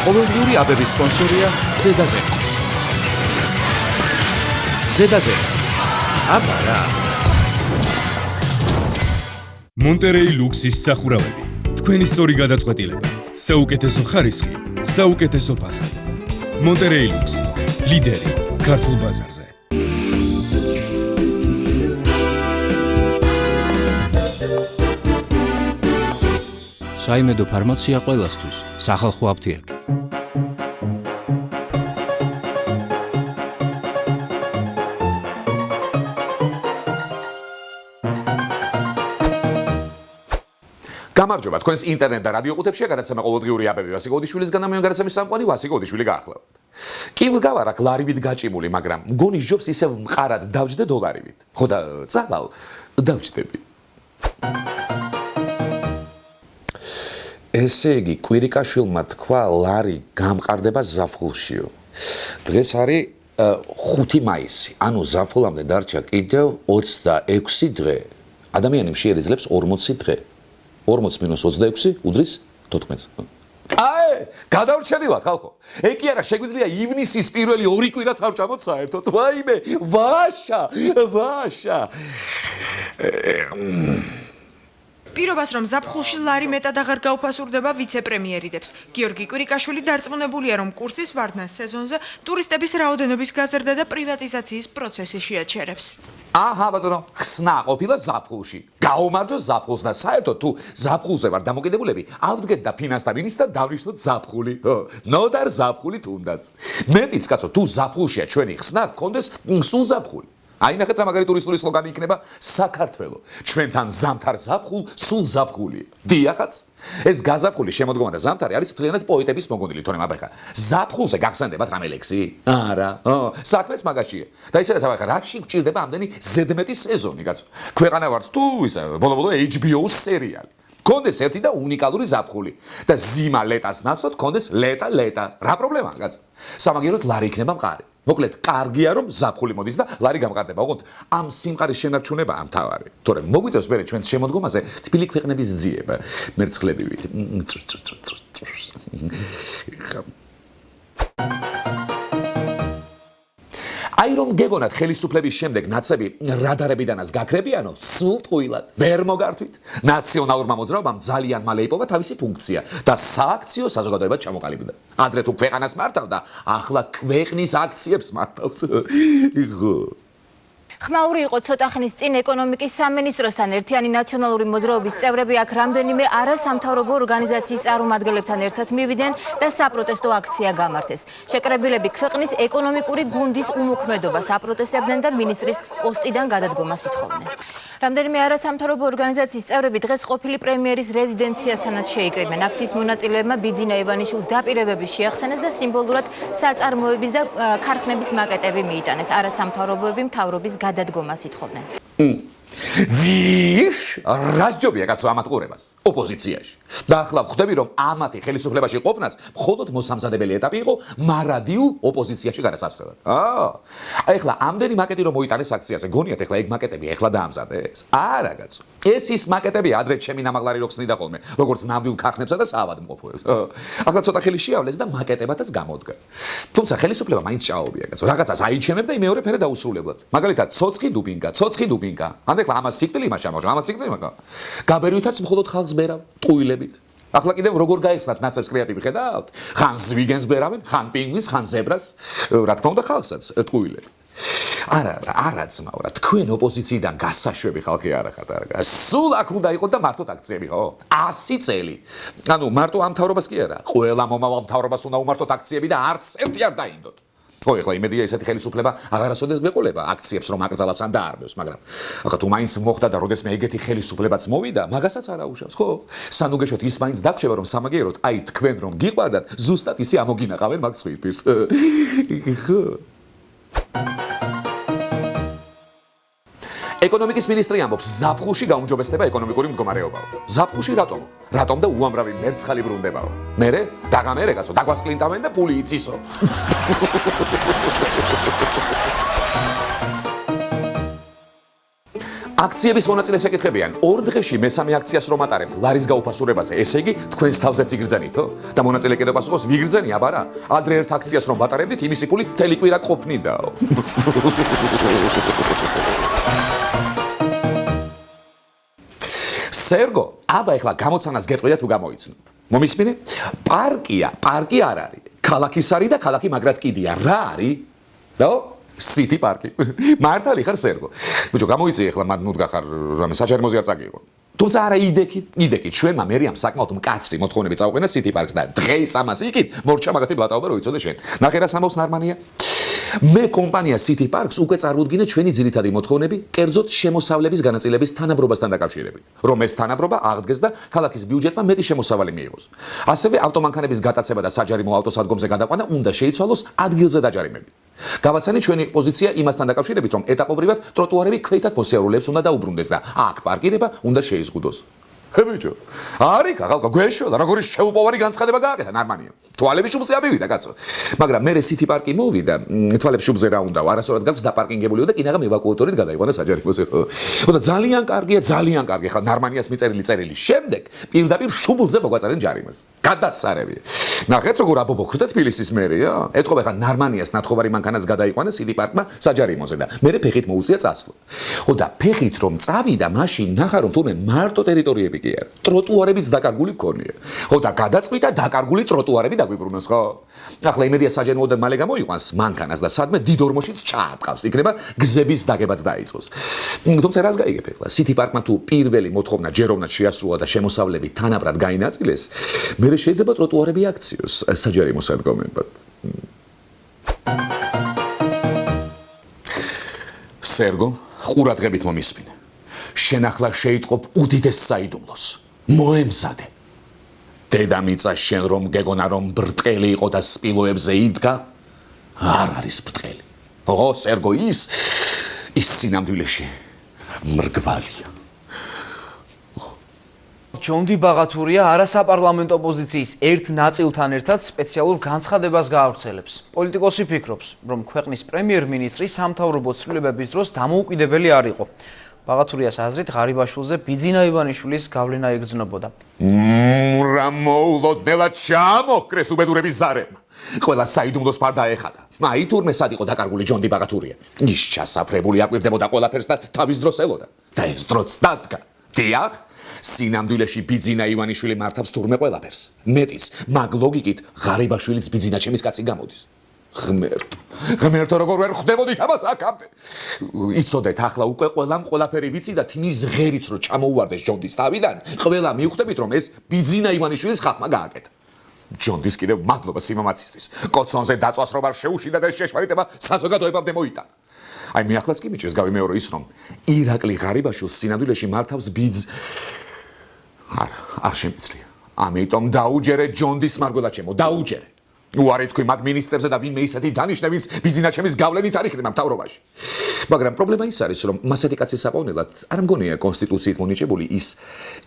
ყოველდღიური აბების სპონსორია ზედაზე. ზედაზე. აბა რა. მონტერეი ლუქსის სახურავები. თქვენი სწორი გადაწყვეტილება. საუკეთესო ხარისხი, საუკეთესო ფასადი. მონტერეი ლუქსი. ლიდერი ქართულ ბაზარზე. საიმედო ფარმაცია ყველასთვის, სახალხო აფთიაქი. გამარჯობა, თქვენს ინტერნეტ და რადიო ყუთებშია გადაცემა ყოველდღიური აბები ვასიკოდიშვილისგან და მე გადაცემის სამყარო ვასიკოდიშვილი გაახლავთ. კი ვგავარ აქ ლარივით გაჭიმული, მაგრამ მგონი ჯობს ისევ მყარად დავჯდე დოლარივით. ხო და წავალ, დავჯდები. ესე იგი, კვირიკაშვილმა თქვა ლარი გამყარდება ზაფხულშიო. დღეს არის 5 მაისი, ანუ ზაფხულამდე დარჩა კიდევ 26 დღე. ადამიანი შეიძლება 40 დღე. 40 - 26 უდრის 14. აი, გადავრჩენილად ხალხო. ეგ კი არა, შეგვიძლია ივნისის პირველი 2 კვირაც არ ვჭამოთ საერთოდ. ვაიმე, ვაშა. პირობას რომ ზაფხულში ლარი მეტად აღარ გაუფასურდება ვიცე-პრემიერიდებს. გიორგი კვირიკაშვილი დარწმუნებულია, რომ კურსის ვარდნას სეზონზე ტურისტების რაოდენობის გაზრდა და პრივატიზაციის პროცესი შეაჩერებს. აჰა, ბატონო, ხსნა ყოფილა ზაფხულში. გაუმარჯოს ზაფხულს და საერთოდ თუ ზაფხულზე ვარ დამოკიდებულები, ავდგეთ და ფინანსთა მინისტრად დავრიშოთ ზაფხული. ნოდარ ზაფხული თუნდაც. მეტიც კაცო, თუ ზაფხულშია ჩვენი ხსნა, გქონდეს სულ ზაფხული. აი ნახეთ რა მაგარი ტურისტული სლოგანი იქნება საქართველო. ჩვენთან ზამთარ ზაფხულ, სულ ზაფხულია. დიახაც, ეს გაზაფხული შემოდგომა და ზამთარი არის მთლიანად პოეტების მოგონილი, თორემ აბა ზაფხულზე გახსენდებათ რამე ლექსი? არა, საქმეც მაგაშია. და ისედაც აბა რაში გჭირდება ამდენი ზედმეტი სეზონი, კაცო. ქვეყანა ვართ თუ ისა ბოლო-ბოლო HBO-ს სერიალი. კონდეს ერთი და უნიკალური ზაფხული და ზიმა ლეტას ნაცვლად კონდეს ლეტა. რა პრობლემაა, კაცო? სამაგიეროდ ლარი იქნება მყარი. მოკლედ, კარგია რომ ზაფხული მოდის და ლარი გამყარდება. ოღონდ ამ სიმყარის შენარჩუნება ამთავარი. თორემ მოგვიწევს მერე ჩვენს შემოდგომაზე თბილი ქვეყნების ძიება, მერცხლებივით. აი რომ გეგონათ ხელისუფლების შემდეგ ნაცები რადარებიდანაც გაქრებიანო, სულ ტყუილად, ვერ მოგართვით. ნაციონალურმა მოძრაობამ ძალიან მალე იპოვა თავისი ფუნქცია და სააქციო საზოგადოება ჩამოყალიბდა. ადრე თუ ქვეყანას მართავდა, ახლა ქვეყნის აქციებს მართავს. ხმაური იყო ცოტა ხნის წინ ეკონომიკის სამინისტროსთან ერთიანი ნაციონალური მოძრაობის წევრები აქ რამდენიმე არასამთავრობო ორგანიზაციის წარმომადგენლებთან ერთად მივიდნენ და საპროტესტო აქცია გამართეს. შეკრებილები ქვეყნის ეკონომიკური გუნდის უმოქმედობას აპროტესტებდნენ და მინისტრის პოსტიდან გადადგომას ითხოვდნენ. რამდენიმე არასამთავრობო ორგანიზაციის წევრები დღეს ყოფილი პრემიერის რეზიდენციასთანაც შეიკრიბნენ. აქციის მონაწილეებმა ბიძინა ივანიშვილის დაპირებები შეახსენეს და სიმბოლურად საწარმოების და ქარხნების მაკეტები მიიტანეს. არასამთავრობოები მთავრობის გადადგომას ითხოვდნენ. ვიშ, რასჯობია კაცო ამათ ყურებას ოპოზიციაში. და ახლა ვხვდები რომ ამათი ხელისუფლებაში ყოფნაც მხოლოდ მოსამზადებელი ეტაპი იყო მარადიულ ოპოზიციაში გადასასვლელად. აი ახლა ამდენი მაკეტი რომ მოიტანეს აქციაზე, გონიათ ახლა ეგ მაკეტები ახლა დაამზადეს? არა კაცო. ეს ის მაკეტები ადრე ჩემი ნამაღლარი რო ხსნიდა ხოლმე, როგორც ნამდვილ ქარხნებსა და საავადმყოფოებს. ახლა ცოტა ხელი შეავლეს და მაკეტებათაც გამოდგა. თუმცა ხელისუფლება მაინც ჭაობია კაცო. რაღაცას აიჩემებ და მეორე ფერე დაუსრულებლად. მაგალითად, ცოცხი დუბინკა. ეხლა ამას სიკვდილი იმას ჩამოშვა, ამას სიკვდილი მაგა. გაბერვითაც მხოლოდ ხალხს ბერავ, ტყუილებით. ახლა კიდევ როგორ გაიხსნათ ნაცებს კრეატივი ხედავთ? ხან ზვიგენს ბერავენ, ხან პინგვინს, ხან ზებრას. რა თქმა უნდა ხალხსაც ტყუილები. არა ძმაო, რა თქვენ ოპოზიციიდან გასაშვები ხალხი არ ხართ, არა. სულ აქ უნდა იყოთ და მარტო აქციები, ხო? 100 წელი. ანუ მარტო ამ მთავრობას კი არა, ყველა მომავალ მთავრობას უნდა უმარტოთ აქციები და არც ერთი არ დაინდოთ. ხო, ეხლა იმედია ესეთი ხელისუფლება აღარასოდეს გვეყოლება აქციებს რომ აკრძალავს ან დაარბევს, მაგრამ ახლა თუ მაინც მოხდა და როდესმე ეგეთი ხელისუფლებაც მოვიდა, მაგასაც არ აუშავს, ხო? სანუგეშოთ ის მაინც დაგხვდება რომ სამაგიეროდ, აი თქვენ რომ გიყვარდათ, ზუსტად ისე ამოგინაყავენ მაგ ცხვირპირს. ხო. ეკონომიკის მინისტრი ამბობს, ზაფხულში გაუმჯობესდება ეკონომიკური მდგომარეობაო. ზაფხულში რატომ? რატომ და უამრავი მერცხალი ბრუნდებაო. მერე, დაგამერე კაცო, დაგვასკლინტავენ და პული იცისო. აქციების მონაწილეს ეკითხებიან, 2 დღეში მესამე აქციას რომ ატარებთ ლარის გაუფასურებაზე, ესე იგი თქვენს თავზეც იგრძენითო? და მონაწილე კიდევ პასუხობს, ვიგრძენი აბარა? ადრე ერთ აქციას რომ ვატარებდით, იმისი ფული მთელი კვირა ყოფნიდაო. სერგო, აბა ეხლა გამოცანას გეტყვია თუ გამოიცნობ. მომისმინე? პარკია, პარკი არ არის. ქალაქის არის და ქალაქი მაგრად კიდია. რა არის? და City Park. მართალი ხარ სერგო. ბიჭო, გამოიწია ეხლა მათ ნუდგახარ რამე საჯარიმოზე არ წაგიღო. თუმცა არა იდექი, ჩვენმა მერიამ საკმაოდ მკაცრი მოთხოვნები წაუყენა City Park-ს და დღეს ამას იქით მორჩა მაგათი ბატაობა რო იცოდე შენ. ნახე რა სამოს ნარმანია. მე კომპანია City Park-ს უკვე წარუდგინე ჩვენი ძირითადი მოთხოვნები, კერძოდ შემოსავლების განაწილების თანაბრობასთან დაკავშირებით. რომ ეს თანაბრობა აღდგეს და ქალაქის ბიუჯეტმა მეტი შემოსავალი მიიღოს. ასევე ავტომანქანების გატაცება და საჯარიმო ავტოსადგომზე გადაყვანა უნდა შეიცვალოს ადგილზე დაჯარიმებით. გავაცანე ჩვენი პოზიცია იმასთან დაკავშირებით, რომ ეტაპობრივად ტროტუარები ქვეითად მოსიარულეებს უნდა დაუბრუნდეს და აქ პარკირება უნდა შეიზღუდოს. ბიჭო, არის ხალხო გვეშველა, როგორი შეუპოვარი განცხადება გააკეთა ნარმანია. თვალები შუბზე ამივიდა კაცო. მაგრამ მე City Park-ი მოვიდა, თვალები შუბზე რა უნდაო, არასწორად გაქვს დაპარკინგებულიო და კინაღამ ევაკუატორით გადაიყვანა საჯარიმოზე. ხოდა ძალიან კარგია, ძალიან კარგი. ხა ნარმანიას მიწერილი წერილი შემდეგ პირდაპირ შუბლზე მოგვაწარენ ჯარიმას. გადასარევი. ნახეთ როგორ აბობოქრდა თბილისის მერია? ეთქობა ხა ნარმანიას ნათხოვარი მანქანას გადაიყვანა City Park-მა საჯარიმოზე და მე ფეხით მოუწია წასვლა. ხოდა ფეხით რომ წავიდა, მაშინ ნახა რომ თურმე მარტო ტერიტორიები კი არა. ტროტუარებიც დაკარგული მქონია. ხოდა გადაწყვიტა დაკარგული ტროტუარები დაგვიბრუნოს, ხო? ახლა იმედია საჯენოდან მალე გამოიყვანს მანქანას და სადმე დიდ ორმოშიც ჩაატყავს. იქნება გზების დაგებაც დაიწყოს. თუმცა რას გაიგებ ახლა? City Park-მა თუ პირველი მოთხოვნა ჯეროვნად შეასრულა და შემოსავლები თანაბრად გაინაწილეს, მერე შეიძლება ტროტუარები აქციოს საჯარიმო სადგომებად. სერგო, ყურადღებით მომისმინე. შენ ახლა შეიტყობ უდიდეს საიდუმლოს. მოემზადე. დედამიწა შენ რომ გეგონა რომ ბრტყელი იყო და სპილოებზე იდგა, არ არის ბრტყელი. ო, სერგო, ის სინამდვილეში მრგვალია. ჯონდი ბაღათურია არასაპარლამენტო ოპოზიციის ერთ ნაწილთან ერთად სპეციალურ განცხადებას გაავრცელებს. პოლიტიკოსი ფიქრობს, რომ ქვეყნის პრემიერ-მინისტრი სამთავრობო ცვლილებების დროს დამოუკიდებელი არ იყო. ბაღათურიას აზრით, ღარიბაშვილზე ბიძინა ივანიშვილის გავლენა იგრძნობოდა. რა მოულოდნელად ჩამოჰკრეს უბედურების ზარებმა. ყველა საიდუმლოს ფარ დაეხადა. აი თურმე სად იყო დაკარგული ჯონდი ბაღათურია. ის ჩასაფრებული აკვირდებოდა ყველაფერს და თავის დროს ელოდა. და ეს დროც დადგა. დიახ, სინამდვილეში ბიძინა ივანიშვილი მართავს თურმე ყველაფერს. მეტიც, მაგ ლოგიკით ღარიბაშვილიც ბიძინა ჩემის კაცი გამოდის. ღმერთო როგორ ვერ ხვდებოდით ამას აქამდე. იცოდეთ, ახლა უკვე ყველაფერი ვიცი და თმის ღერიც რო ჩამოუვარდეს ჯონდის თავიდან, ყველა მივხვდებით რომ ეს ბიძინა ივანიშვილის ხალხმა გააკეთა. ჯონდის კიდევ მადლობა სიმამაცისთვის. კოცონზე დაწვას რომ არ შეუშინდა და ეს შეშმარიტება საზოგადოებამდე მოიტანა. აი მე ახლაც კი მიჭირს გავიმეორო ის რომ ირაკლი ღარიბაშვილს სინამდვილეში მართავს ბიძ არ შემიძლია. ამიტომ დაუჯერე ჯონდის მარგველა ჩემო, დაუჯერე. უარი თქვი მაგ მინისტრებზე და ვინმე ისეთი დანიშნე, ვინც ბიზნესჩემის გავლენით არ იქნება მთავრობაში. მაგრამ პრობლემა ის არის, რომ მასეთი კაცის საპოვნელად არ მგონია კონსტიტუციით მონიჭებული ის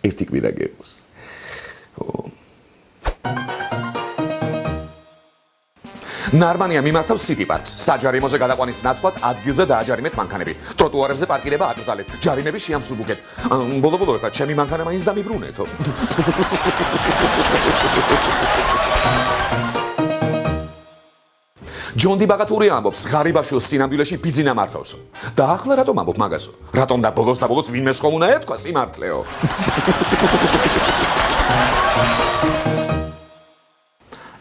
ერთი კვირა გეყოს. ნარმანია მიმართავს City Park-ს. საჯარიმოზე გადაყვანის ნაცვლად ადგილზე დააჯარიმეთ მანქანები. ტროტუარებზე პარკირება აკრძალეთ. ჯარიმები შეამსუბუქეთ. ბოლო-ბოლო ხა ჩემი მანქანა მაინც დამიბრუნეთო. ჯონდი ბაღათურია ამბობს, ღარიბაშვილს სინამდვილეში ბიძინა მართავსო. და ახლა რატომ ამბობ მაგასო? რატომ და ბოლოს ვინმეს ხომ უნდა ეთქვა სიმართლეო?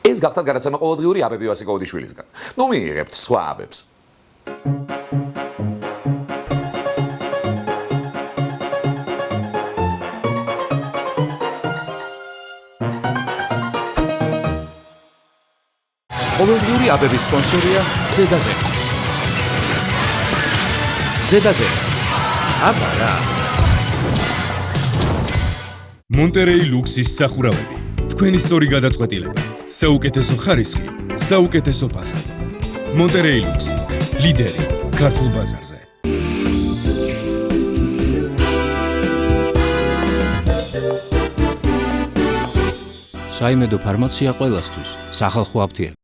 ეს გახდა გადაცემა ყოველდღიური აბები ვასიკოვიჩვილისგან. ნუ მიიღებთ სხვა აბებს. ყოველდღიური აბების სპონსორია ზედაზე. ზედაზე. აბა რა. მონტერეი ლუქსის სახურავები. თქვენი სწორი გადაწყვეტილება. საუკეთესო ხარისხი, საუკეთესო ფასადი. მონტერეი ლუქსი, ლიდერი ქართულ ბაზარზე. საიმედო ფარმაცია ყველასთვის, სახალხო აფთიაქი.